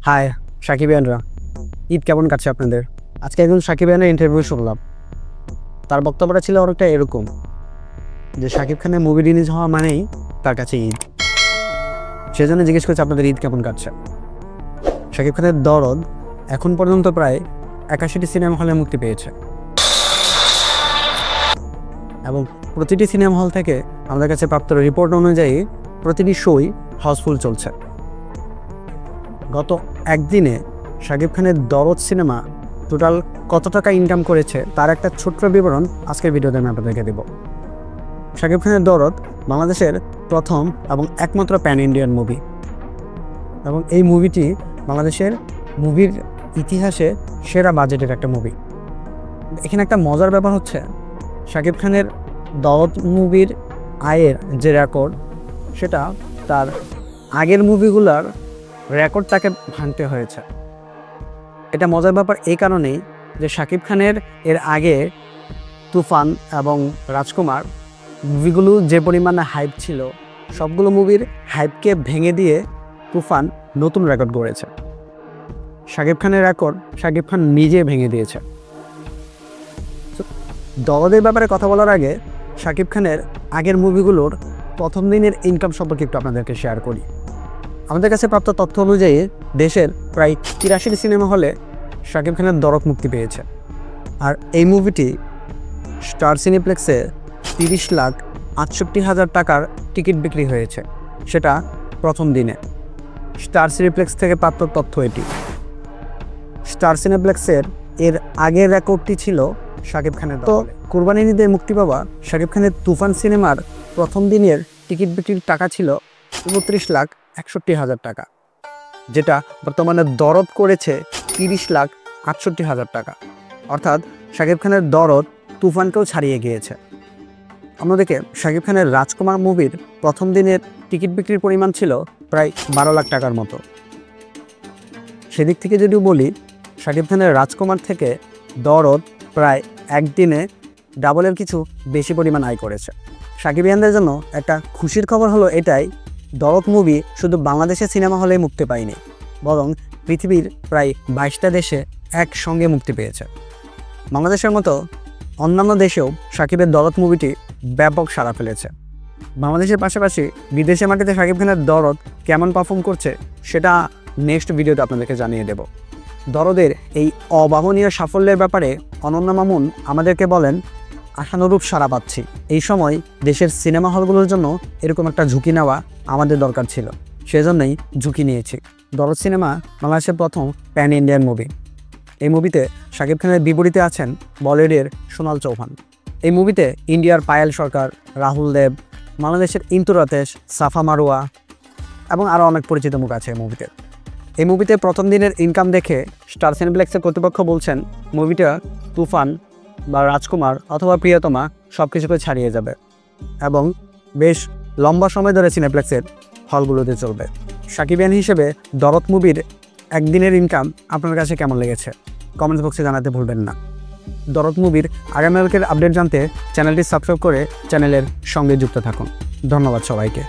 High সাকিবিয়ানরা, Eid কেমন কাটছে আপনাদের? আজকে একজন সাকিবিয়ানের ইন্টারভিউ শুনলাম। তার বক্তব্যটা ছিল অনেকটা এরকম যে শাকিব খানের মুভি রিলিজ হওয়া মানেই তার কাছে ঈদ। সেজন্য জিজ্ঞেস করছে আপনাদের ঈদ কেমন কাটছে। শাকিব খানের দরদ এখন পর্যন্ত প্রায় 81টি সিনেমা হলে মুক্তি পেয়েছে এবং প্রতিটি সিনেমা হল থেকে আমাদের কাছে প্রাপ্ত রিপোর্ট অনুযায়ী প্রতিটি শোই হাউসফুল চলছে। গত একদিনে শাকিব খানের দরদ সিনেমা টোটাল কত টাকা ইনকাম করেছে তার একটা ছোট্ট বিবরণ আজকের ভিডিওতে আমি আপনাদেরকে দেব। শাকিব খানের দরদ বাংলাদেশের প্রথম এবং একমাত্র প্যান ইন্ডিয়ান মুভি এবং এই মুভিটি বাংলাদেশের মুভির ইতিহাসে সেরা বাজেটের একটা মুভি। এখানে একটা মজার ব্যাপার হচ্ছে শাকিব খানের দরদ মুভির আয়ের যে রেকর্ড সেটা তার আগের মুভিগুলোর রেকর্ড তাকে ভাঙতে হয়েছে। এটা মজার ব্যাপার এই কারণেই যে শাকিব খানের এর আগে তুফান এবং রাজকুমার মুভিগুলো যে পরিমাণে হাইপ ছিল সবগুলো মুভির হাইপকে ভেঙে দিয়ে তুফান নতুন রেকর্ড গড়েছে। শাকিব খানের রেকর্ড শাকিব খান নিজে ভেঙে দিয়েছে। দরদের ব্যাপারে কথা বলার আগে শাকিব খানের আগের মুভিগুলোর প্রথম দিনের ইনকাম সম্পর্কে একটু আপনাদেরকে শেয়ার করি। আমাদের কাছে প্রাপ্ত তথ্য অনুযায়ী দেশের প্রায় 83টি সিনেমা হলে শাকিব খানের দরদ মুক্তি পেয়েছে। আর এই মুভিটি স্টার সিনেপ্লেক্সে 30,68,000 টাকার টিকিট বিক্রি হয়েছে, সেটা প্রথম দিনে। স্টার সিনেপ্লেক্স থেকে প্রাপ্ত তথ্য এটি। স্টার সিনেপ্লেক্সের এর আগের রেকর্ডটি ছিল শাকিব খানের। তো কুরবানির ঈদে মুক্তি পাওয়া শাকিব খানের তুফান সিনেমার প্রথম দিনের টিকিট বিক্রির টাকা ছিল 29,61,000 টাকা, যেটা বর্তমানে দরদ করেছে 30,68,000 টাকা। অর্থাৎ শাকিব খানের দরদ তুফানকেও ছাড়িয়ে গিয়েছে। অন্যদিকে শাকিব খানের রাজকুমার মুভির প্রথম দিনের টিকিট বিক্রির পরিমাণ ছিল প্রায় 12 লাখ টাকার মতো। সেদিক থেকে যদি বলি শাকিব খানের রাজকুমার থেকে দরদ প্রায় একদিনে ডাবলের কিছু বেশি পরিমাণ আয় করেছে। সাকিবিয়ানদের জন্য একটা খুশির খবর হলো এটাই, দরদ মুভি শুধু বাংলাদেশের সিনেমা হলে মুক্তি পায়নি, বরং পৃথিবীর প্রায় 22টা দেশে একসঙ্গে মুক্তি পেয়েছে। বাংলাদেশের মতো অন্যান্য দেশেও শাকিবের দরদ মুভিটি ব্যাপক সাড়া ফেলেছে। বাংলাদেশের পাশাপাশি বিদেশে মাটিতে শাকিব খানের দরদ কেমন পারফর্ম করছে সেটা নেক্সট ভিডিওতে আপনাদেরকে জানিয়ে দেব। দরদের এই অবাহনীয় সাফল্যের ব্যাপারে অনন্যা মামুন আমাদেরকে বলেন, আশানুরূপ সাড়া পাচ্ছি। এই সময় দেশের সিনেমা হলগুলোর জন্য এরকম একটা ঝুঁকি নেওয়া আমাদের দরকার ছিল, সেজন্যই ঝুঁকি নিয়েছি। দরদ সিনেমা বাংলাদেশের প্রথম প্যান ইন্ডিয়ান মুভি। এই মুভিতে শাকিব খানের বিপরীতে আছেন বলিউডের সোনাল চৌহান। এই মুভিতে ইন্ডিয়ার পায়েল সরকার, রাহুল দেব, বাংলাদেশের ইন্তু রাতেশ, সাফা মারুয়া এবং আরও অনেক পরিচিত মুখ আছে এই মুভিতে। এই মুভিতে প্রথম দিনের ইনকাম দেখে স্টার সিনেপ্লেক্সের কর্তৃপক্ষ বলছেন মুভিটা তুফান বা রাজকুমার অথবা প্রিয়তমা সব কিছুকে ছাড়িয়ে যাবে এবং বেশ লম্বা সময় ধরে সিনেপ্লেক্সের হলগুলোতে চলবে। সাকিবিয়ান হিসেবে দরদ মুভির একদিনের ইনকাম আপনার কাছে কেমন লেগেছে কমেন্টস বক্সে জানাতে ভুলবেন না। দরদ মুভির আগামীকালকের আপডেট জানতে চ্যানেলটি সাবস্ক্রাইব করে চ্যানেলের সঙ্গে যুক্ত থাকুন। ধন্যবাদ সবাইকে।